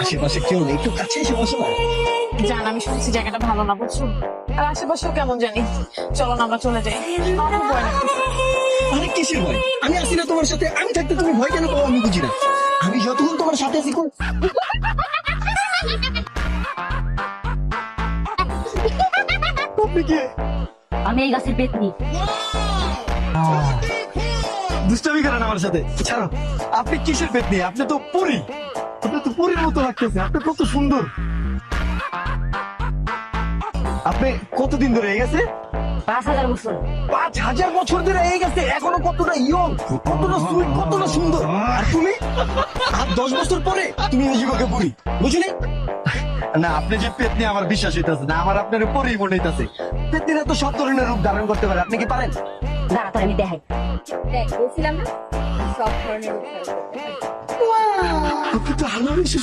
আশেপাশে কেউ নেই, একটু কাছে এসে বসো না। জান, আমি শুনছি জায়গাটা ভালো না, বুঝছো? আর আশেপাশেও কেমন জানি। চলো না আমরা চলে যাই, আমার খুব ভয় লাগতেছে। আরে কিসের ভয়? আমি আছি না তোমার সাথে, আমি থাকতে তুমি ভয় কেন পাও আমি বুঝি না। আমি যতক্ষণ তোমার সাথে আছি আপনি কে? আমি এই গাছের পেতনি। দুষ্টামি করেন আমার সাথে, ছাড়ো। আপনি কিসের পেতনি? আপনি তো পরী, আপনি তো পরীর মতো লাগতেছে, আপনি কত সুন্দর। আপনি কতদিন ধরে এই গেছে? 5000 বছর। 5000 বছর ধরে এই গেছে, এখনো কতটা ইয়ং, কতটা সুইট, কতটা সুন্দর। আর তুমি আর 10 বছর পরে তুমি এই যুবকে পরী, বুঝলি? না, আপনি যে পেতনি আমার বিশ্বাস হইতেছে না, আমার আপনার পরই মনে হইতেছে। পেতনিরা তো সব ধরনের রূপ ধারণ করতে পারে, আপনি কি পারেন? দাঁড়া তোর আমি দেখাই। দেখ, বলছিলাম না সব ধরনের রূপ ধারণ করতে পারে। আপনি তো ভালোবেসে